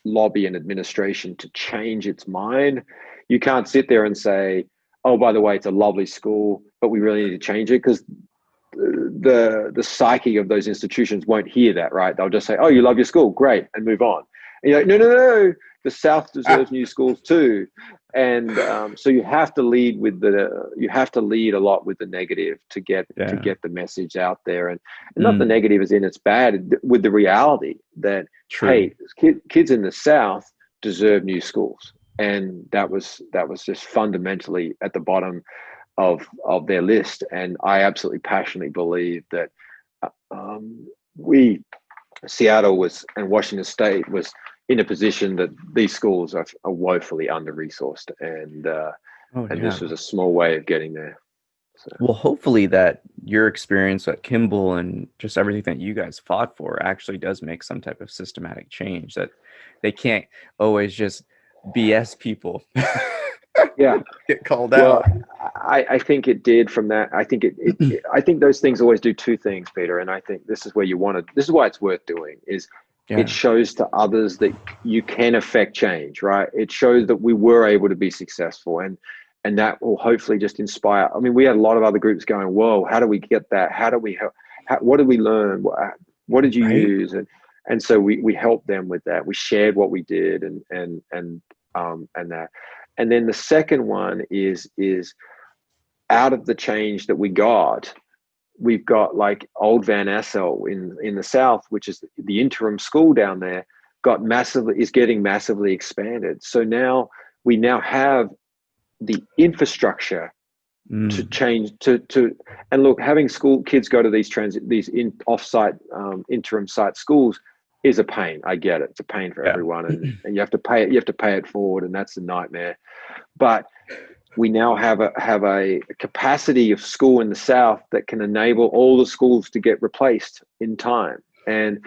lobby and administration to change its mind. You can't sit there and say, oh, by the way, it's a lovely school, but we really need to change it, because the psyche of those institutions won't hear that, right? They'll just say, oh, you love your school, great, and move on. And you're like, no, the South deserves new schools too. And so you have to lead a lot with the negative to get the message out there, and not the negative as in it's bad, with the reality that hey, kids in the South deserve new schools. And that was just fundamentally at the bottom of their list. And I absolutely passionately believe that Seattle and Washington State was in a position that these schools are woefully under-resourced, and this was a small way of getting there. So. Well, hopefully that your experience at Kimball and just everything that you guys fought for actually does make some type of systematic change, that they can't always just BS people. Get called out. I think it did from that. I think I think those things always do 2 things, Peter. And I think this is where this is why it's worth doing, is it shows to others that you can affect change, right? It shows that we were able to be successful, and that will hopefully just inspire. I mean, we had a lot of other groups going, whoa, how do we get that? How do we help? What did we learn? What did you use? And so we helped them with that. We shared what we did and that. And then the second one is out of the change that we've got like Old Van Assel in the South, which is the interim school down there, is getting massively expanded. So now we have the infrastructure to change and look, having school kids go to these off-site interim site schools is a pain. I get it. It's a pain for everyone, and you have to pay it. You have to pay it forward, and that's a nightmare. But we now have a capacity of school in the South that can enable all the schools to get replaced in time, and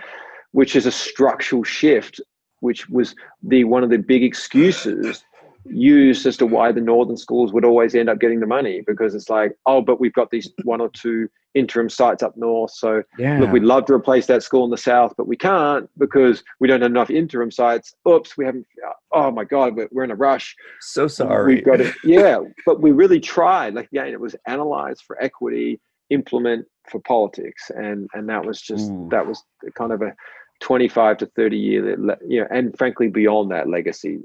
which is a structural shift, which was one of the big excuses used as to why the northern schools would always end up getting the money, because it's like, oh, but we've got these 1 or 2 interim sites up north, so look, we'd love to replace that school in the South, but we can't because we don't have enough interim sites. Oops, we haven't. Oh my God, we're in a rush. So sorry. We've got it. But we really tried. Like, it was analyzed for equity, implement for politics, and that was kind of a 25 to 30 year, and frankly beyond that legacy.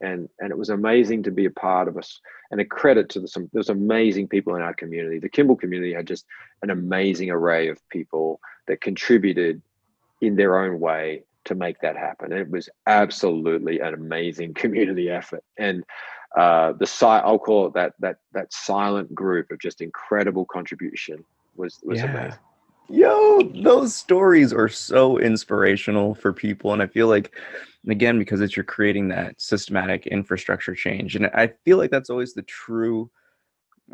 And it was amazing to be a part of us, and a credit to there's amazing people in our community. The Kimball community had just an amazing array of people that contributed in their own way to make that happen. It was absolutely an amazing community effort. And I'll call it that silent group of just incredible contribution was amazing. Yo, those stories are so inspirational for people. And I feel like, again, because you're creating that systematic infrastructure change. And I feel like that's always the true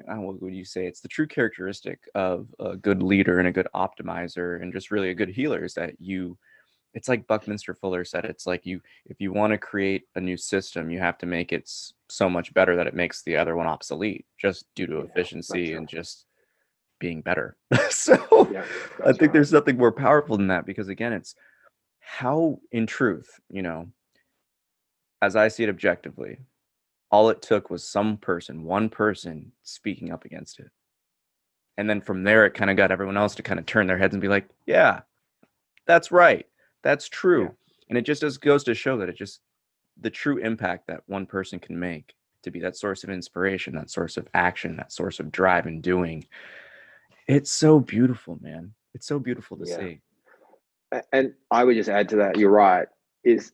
what would you say? It's the true characteristic of a good leader and a good optimizer and just really a good healer is that it's like Buckminster Fuller said, it's like if you want to create a new system, you have to make it so much better that it makes the other one obsolete just due to efficiency and just being better. So I think there's nothing more powerful than that because again, it's how in truth, as I see it objectively, all it took was one person speaking up against it. And then from there, it kind of got everyone else to kind of turn their heads and be like, yeah, that's right. That's true. Yeah. And it just goes to show that the true impact that one person can make to be that source of inspiration, that source of action, that source of drive and doing. It's so beautiful, man. It's so beautiful to see. And I would just add to that, you're right, is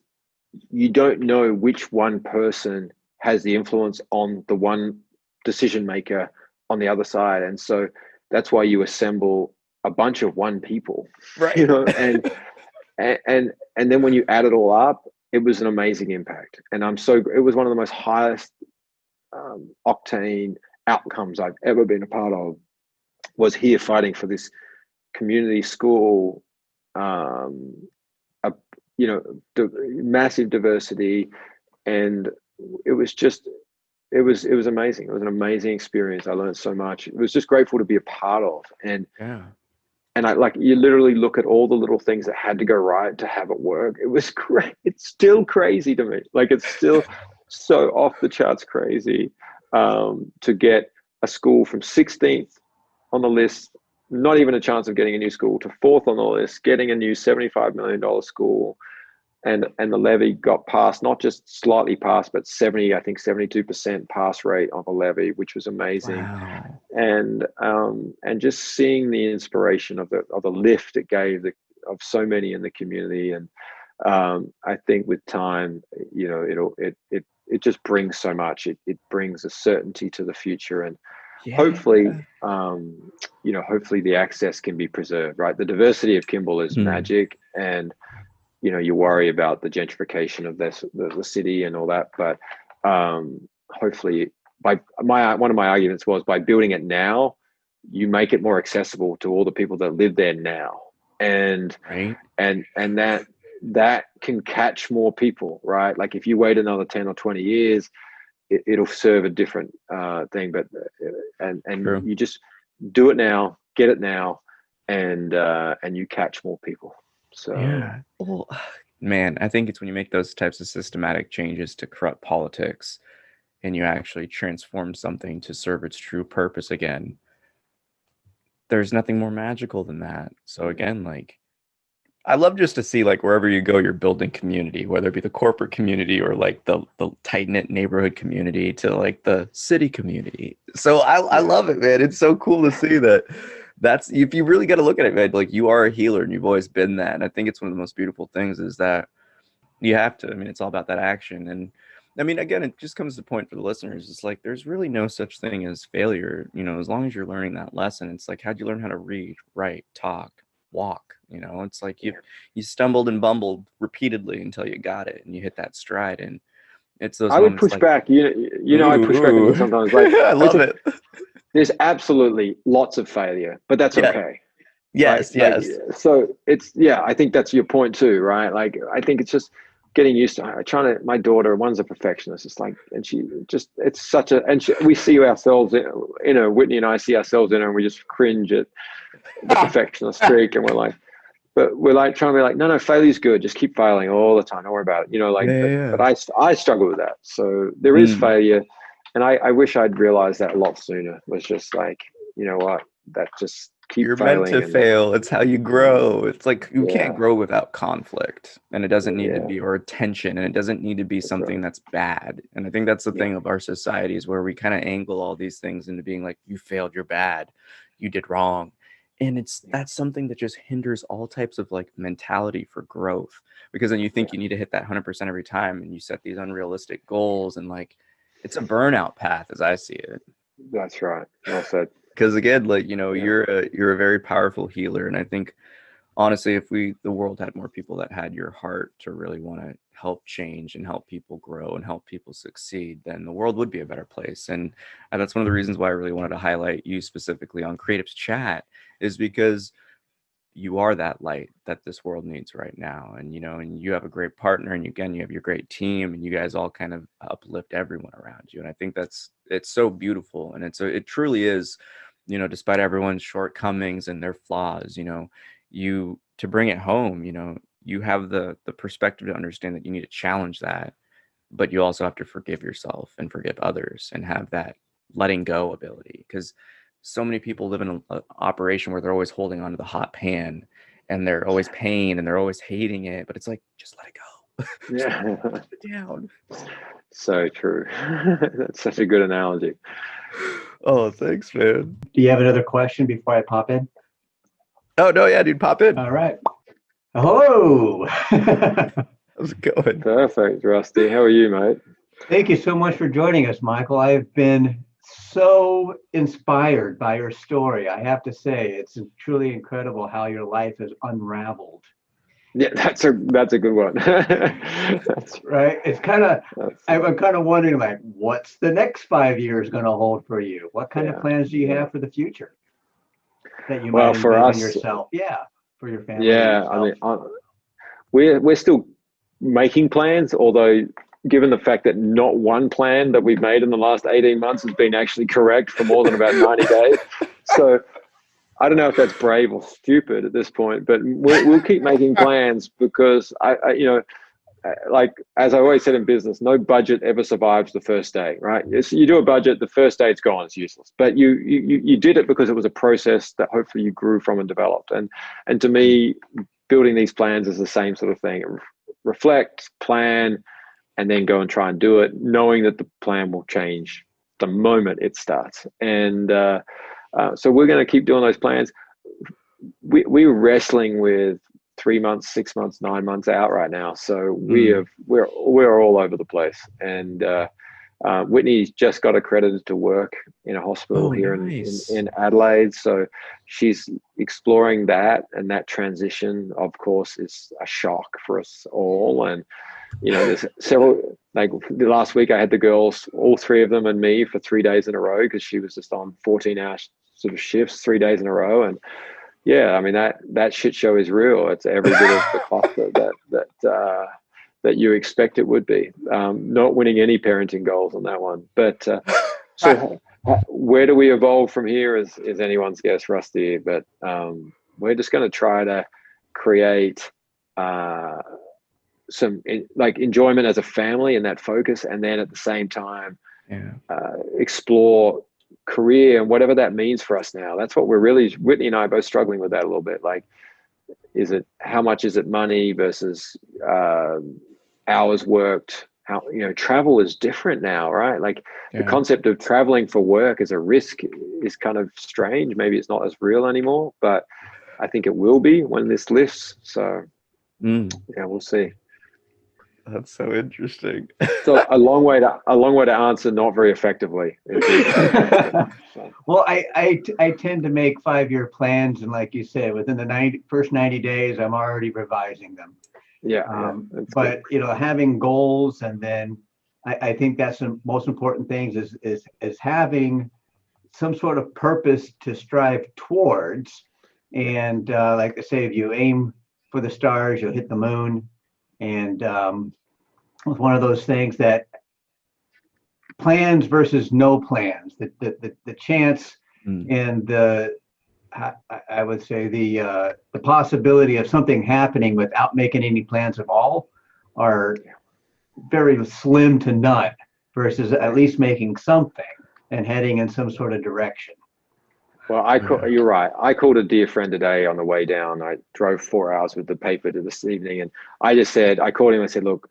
you don't know which one person has the influence on the one decision maker on the other side. And so that's why you assemble a bunch of one people, right? And then when you add it all up, it was an amazing impact. And it was one of the most highest octane outcomes I've ever been a part of, was here fighting for this community school, massive diversity. And it was amazing. It was an amazing experience. I learned so much. It was just grateful to be a part of. And you literally look at all the little things that had to go right to have it work. It was great. It's still crazy to me. Like, it's still so off the charts crazy to get a school from 16th on the list, not even a chance of getting a new school, to 4th on the list, getting a new $75 million school. And the levy got passed, not just slightly passed, but 72% pass rate on the levy, which was amazing. Wow. And just seeing the inspiration of the lift it gave of so many in the community. And I think with time, it just brings so much. It brings a certainty to the future, and hopefully the access can be preserved. Right, the diversity of Kimball is magic, and you worry about the gentrification of the city and all that, but hopefully one of my arguments was, by building it now, you make it more accessible to all the people that live there now, and that can catch more people, right? Like, if you wait another 10 or 20 years, it'll serve a different thing, but you just do it now, get it now, and you catch more people. So yeah. Well, man, I think it's when you make those types of systematic changes to corrupt politics and you actually transform something to serve its true purpose again, there's nothing more magical than that. So again, like, I love just to see, like, wherever you go, you're building community, whether it be the corporate community or like the tight-knit neighborhood community to like the city community. So I love it, man. It's so cool to see that. That's, if you really got to look at it, man, like, you are a healer and you've always been that. And I think it's one of the most beautiful things is that you have to, it's all about that action. And again, it just comes to the point for the listeners. It's like, there's really no such thing as failure. As long as you're learning that lesson, it's like, how'd you learn how to read, write, talk, walk? It's like you stumbled and bumbled repeatedly until you got it and you hit that stride. And it's those I would push back. I push back on you sometimes. Like, I love it. There's absolutely lots of failure, but that's okay. Yes, right? yes. Like, so I think that's your point too, right? Like, I think it's just getting used to my daughter, one's a perfectionist. It's like, and we see ourselves Whitney and I see ourselves in her, and we just cringe at the perfectionist streak. And but we're like trying to be like, no, failure's good. Just keep failing all the time. Don't worry about it. But I struggle with that. So there is failure. And I wish I'd realized that a lot sooner. It was just like, what, that just keep You're failing. You're meant to fail. It's how you grow. It's like, you can't grow without conflict, and it doesn't need to be, or tension, and it doesn't need to be something that's bad. And I think that's the thing of our society, is where we kind of angle all these things into being like, you failed, you're bad, you did wrong. And that's something that just hinders all types of like mentality for growth, because then you think you need to hit that 100% every time, and you set these unrealistic goals, and like, it's a burnout path as I see it. That's right. Well said. Because again, like, you're a very powerful healer, and I think honestly, if the world had more people that had your heart to really want to help change and help people grow and help people succeed, then the world would be a better place. And that's one of the reasons why I really wanted to highlight you specifically on Creatives Chat, is because you are that light that this world needs right now. And, and you have a great partner, and again, you have your great team, and you guys all kind of uplift everyone around you. And I think it's so beautiful. And it truly is, despite everyone's shortcomings and their flaws, you to bring it home, you have the perspective to understand that you need to challenge that, but you also have to forgive yourself and forgive others and have that letting go ability. Because so many people live in an operation where they're always holding on to the hot pan, and they're always pain, and they're always hating it, but it's like, just let it go. Yeah. Put it down. So true. That's such a good analogy. Oh, thanks, man. Do you have another question before I pop in? Oh, no, yeah, dude, pop in. All right. Hello. How's it going? Perfect, Rusty. How are you, mate? Thank you so much for joining us, Michael. I've been so inspired by your story. I have to say, it's truly incredible how your life has unraveled. Yeah, that's a good one. That's Right. It's kind of, That's, I'm kind of wondering, like, what's the next 5 years going to hold for you? What kind of Yeah, plans do you yeah. have for the future that you Well, might for envision us, yourself? Yeah, for your family and yeah. I yourself. mean, we're still making plans, although given the fact that not one plan that we've made in the last 18 months has been actually correct for more than about 90 days. So I don't know if that's brave or stupid at this point, but we'll keep making plans because like as I always said in business, no budget ever survives the first day, right? You do a budget, the first day it's gone, it's useless. But you did it because it was a process that hopefully you grew from and developed. And to me, building these plans is the same sort of thing. Reflect, plan, and then go and try and do it, knowing that the plan will change the moment it starts. And so we're going to keep doing those plans. We're wrestling with 3 months, 6 months, 9 months out right now. So we're all over the place. And Whitney's just got accredited to work in a hospital here nice. in Adelaide. So she's exploring that, and that transition, of course, is a shock for us all. And there's several, like the last week I had the girls, all three of them and me, for 3 days in a row, because she was just on 14-hour sort of shifts 3 days in a row. And yeah, I mean, that shit show is real. It's every bit of the cost that you expect it would be. Not winning any parenting goals on that one. But so where do we evolve from here is anyone's guess, Rusty. But we're just going to try to create some like enjoyment as a family and that focus, and then at the same time explore career and whatever that means for us now. That's what Whitney and I are both struggling with that a little bit. Like, how much is it money versus hours worked? How, travel is different now, right? Like the concept of traveling for work as a risk is kind of strange. Maybe it's not as real anymore, but I think it will be when this lifts. So yeah, we'll see. That's so interesting. So a long way to answer not very effectively. Well, I tend to make 5-year plans, and like you said, within the first 90 days, I'm already revising them. But having goals, and then I think that's the most important things is having some sort of purpose to strive towards. And like I say, if you aim for the stars, you'll hit the moon. And it's one of those things that plans versus no plans, the chance and I would say the possibility of something happening without making any plans at all are very slim to none, versus at least making something and heading in some sort of direction. Well, you're right. I called a dear friend today on the way down. I drove 4 hours with the paper to this evening, and I called him. I said, look,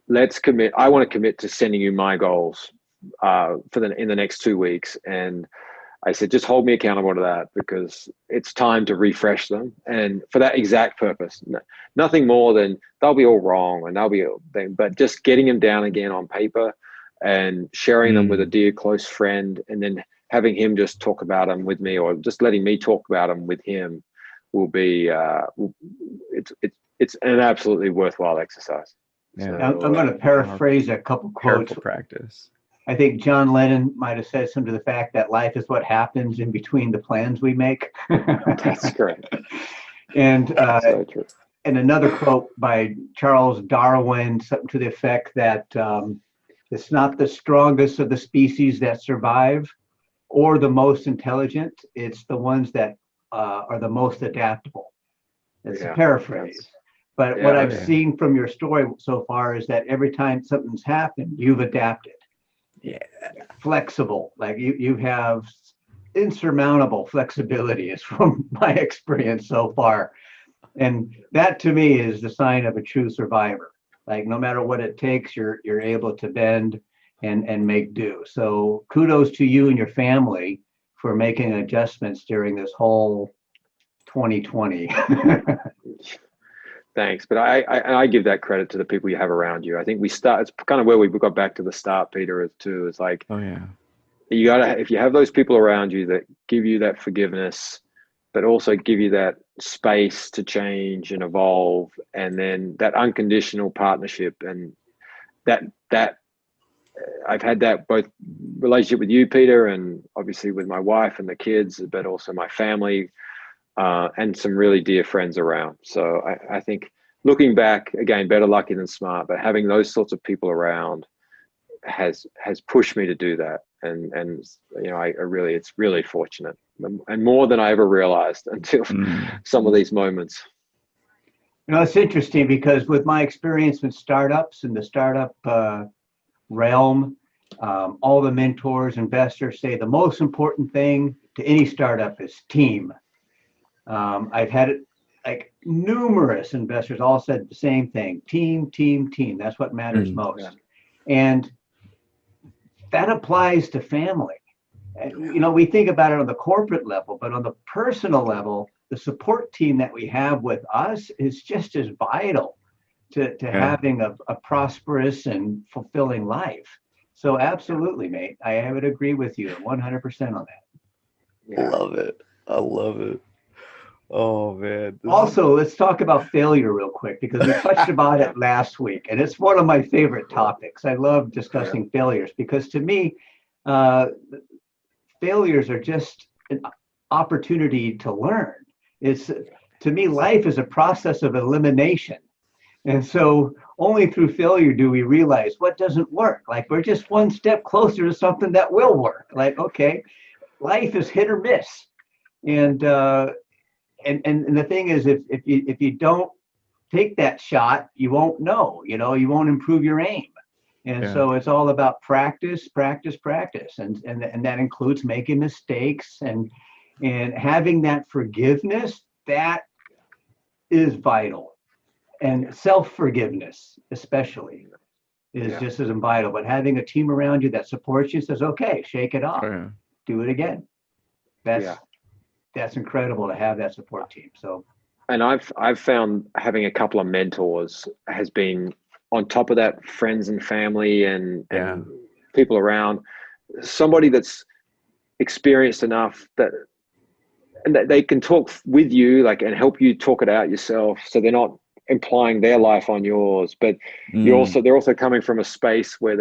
let's commit. I want to commit to sending you my goals in the next 2 weeks. And I said, just hold me accountable to that, because it's time to refresh them. And for that exact purpose, nothing more than they'll be all wrong and but just getting them down again on paper and sharing them with a dear close friend, and then having him just talk about them with me, or just letting me talk about them with him, will be it's an absolutely worthwhile exercise. Yeah. I'm going to paraphrase a couple quotes. Careful practice. I think John Lennon might have said something to the fact that life is what happens in between the plans we make. That's correct. And So true. and another quote by Charles Darwin, something to the effect that it's not the strongest of the species that survive or the most intelligent, it's the ones that are the most adaptable. It's a paraphrase. But what I've seen from your story so far is that every time something's happened, you've adapted. Yeah. Flexible, like you have insurmountable flexibility is from my experience so far. And that to me is the sign of a true survivor. Like no matter what it takes, you're able to bend and make do. So kudos to you and your family for making adjustments during this whole 2020. Thanks, but I give that credit to the people you have around you. I think it's kind of where we got back to the start, Peter, too. It's like, you gotta, if you have those people around you that give you that forgiveness, but also give you that space to change and evolve, and then that unconditional partnership, and that I've had that both relationship with you, Peter, and obviously with my wife and the kids, but also my family. And some really dear friends around. So I think looking back, again, better lucky than smart, but having those sorts of people around has pushed me to do that. And you know, it's really fortunate, and more than I ever realized until some of these moments. You know, it's interesting because with my experience with startups and the startup realm, all the mentors, investors say the most important thing to any startup is team. I've had it like numerous investors all said the same thing: team, team, team. That's what matters most. Yeah. And that applies to family. And, you know, we think about it on the corporate level, but on the personal level, the support team that we have with us is just as vital to having a prosperous and fulfilling life. So absolutely, mate. I would agree with you 100% on that. Yeah. Love it. I love it. Oh man. Also, let's talk about failure real quick, because we touched about it last week, and it's one of my favorite topics. I love discussing failures because to me, failures are just an opportunity to learn. To me, life is a process of elimination. And so only through failure do we realize what doesn't work. Like we're just one step closer to something that will work. Like, okay, life is hit or miss. And the thing is, if you don't take that shot, you won't know, you won't improve your aim. And so it's all about practice, practice, practice. And that includes making mistakes and having that forgiveness. That is vital. And self-forgiveness, especially, is just as vital. But having a team around you that supports you, says, okay, shake it off, do it again. That's incredible to have that support team. So, and I've found having a couple of mentors has been, on top of that, friends and family and people around, somebody that's experienced enough that they can talk with you, like, and help you talk it out yourself, so they're not implying their life on yours, but they're also coming from a space where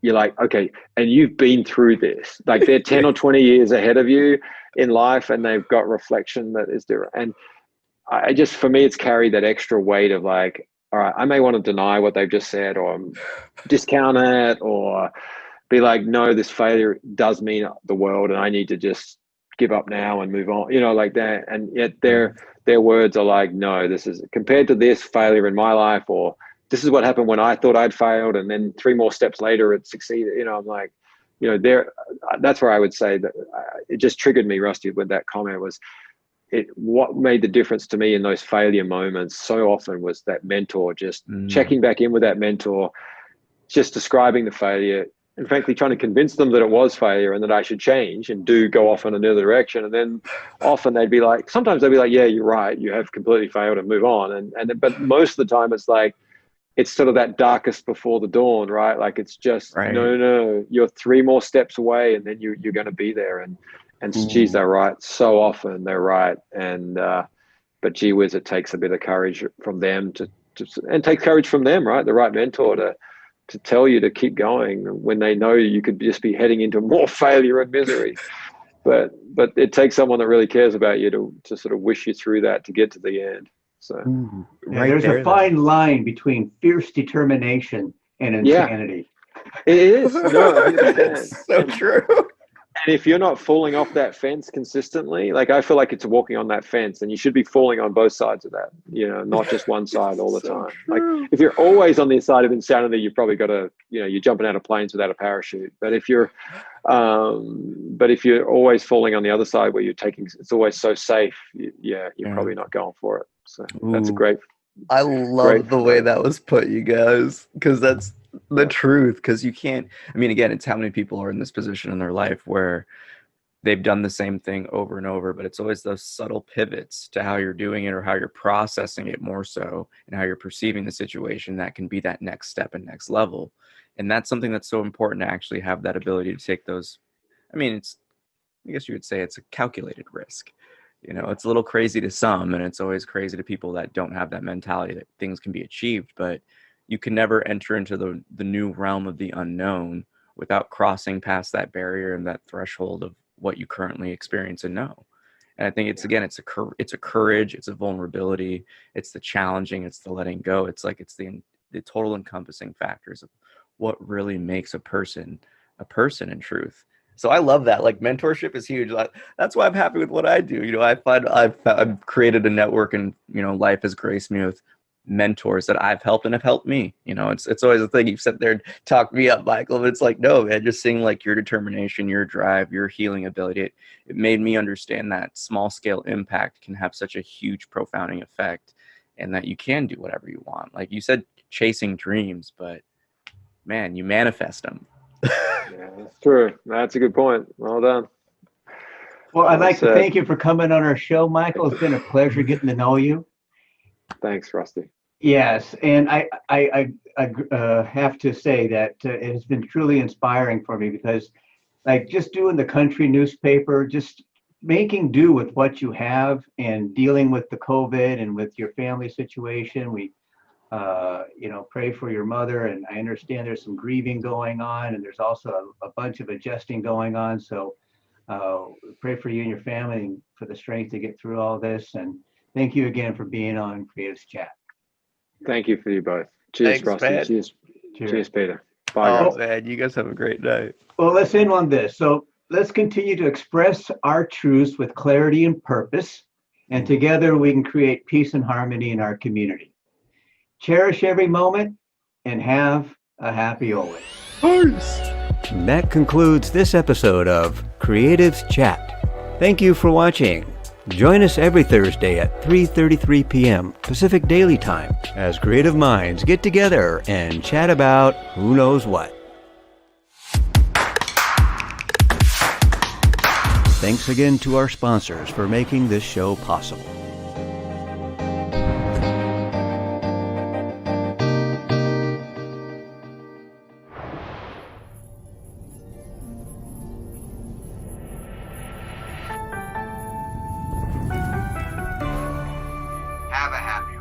you're like, okay, and you've been through this, like they're 10 or 20 years ahead of you in life, and they've got reflection that is different. And I just, for me, it's carried that extra weight of like, all right, I may want to deny what they've just said or discount it or be like, no, this failure does mean the world and I need to just give up now and move on, like that. And yet their words are like, no, this is compared to this failure in my life, or this is what happened when I thought I'd failed, and then 3 more steps later it succeeded. I'm like, that's where I would say that it just triggered me, Rusty, with that comment was what made the difference to me in those failure moments so often was that mentor, just checking back in with that mentor, just describing the failure, and frankly trying to convince them that it was failure and that I should change and go off in another direction. And then often sometimes they'd be like, yeah, you're right, you have completely failed, and move on. But most of the time it's like, it's sort of that darkest before the dawn, right? Like it's just, no, you're 3 more steps away and then you're going to be there. And geez, they're right. So often they're right. And but gee whiz, it takes a bit of courage from them and take courage from them, right? The right mentor to tell you to keep going when they know you could just be heading into more failure and misery. But it takes someone that really cares about you to sort of wish you through that to get to the end. So there's a fine line between fierce determination and insanity. It is. No, 100%. It's so true. And if you're not falling off that fence consistently, like I feel like it's walking on that fence, and you should be falling on both sides of that, not just one side all the time. True. Like if you're always on the side of insanity, you've probably got to, you're jumping out of planes without a parachute. But if you're always falling on the other side where it's always so safe, you're probably not going for it. So that's a great. I love the way that was put, you guys, because that's the truth. Because you can't, again, it's how many people are in this position in their life where they've done the same thing over and over, but it's always those subtle pivots to how you're doing it or how you're processing it more so, and how you're perceiving the situation that can be that next step and next level. And that's something that's so important to actually have that ability to take those. I guess you would say it's a calculated risk. It's a little crazy to some, and it's always crazy to people that don't have that mentality that things can be achieved, but you can never enter into the new realm of the unknown without crossing past that barrier and that threshold of what you currently experience and know. And I think it's a courage, it's a vulnerability, it's the challenging, it's the letting go. It's like, it's the total encompassing factors of what really makes a person in truth. So I love that. Like, mentorship is huge. That's why I'm happy with what I do. I find I've created a network, and life has graced me with mentors that I've helped and have helped me. It's always a thing. You sit there and talk me up, Michael, but it's like, no, man, just seeing like your determination, your drive, your healing ability, it made me understand that small scale impact can have such a huge profounding effect, and that you can do whatever you want. Like you said, chasing dreams, but man, you manifest them. Yeah, that's true. That's a good point. Well done. Well, I'd like to thank you for coming on our show, Michael. It's been a pleasure getting to know you. Thanks, Rusty. Yes, and I have to say that it has been truly inspiring for me, because like just doing the country newspaper, just making do with what you have and dealing with the COVID and with your family situation. We pray for your mother, and I understand there's some grieving going on, and there's also a bunch of adjusting going on. So pray for you and your family and for the strength to get through all this. And thank you again for being on Creatives Chat. Thank you for you both. Cheers, Thanks, Rusty. man. Cheers, Peter. Bye, guys. Man, you guys have a great night. Well, let's end on this. So let's continue to express our truths with clarity and purpose, and together we can create peace and harmony in our community. Cherish every moment and have a happy always. Peace. That concludes this episode of Creatives Chat. Thank you for watching. Join us every Thursday at 3:33 p.m. Pacific Daily Time as creative minds get together and chat about who knows what. Thanks again to our sponsors for making this show possible. Have a happy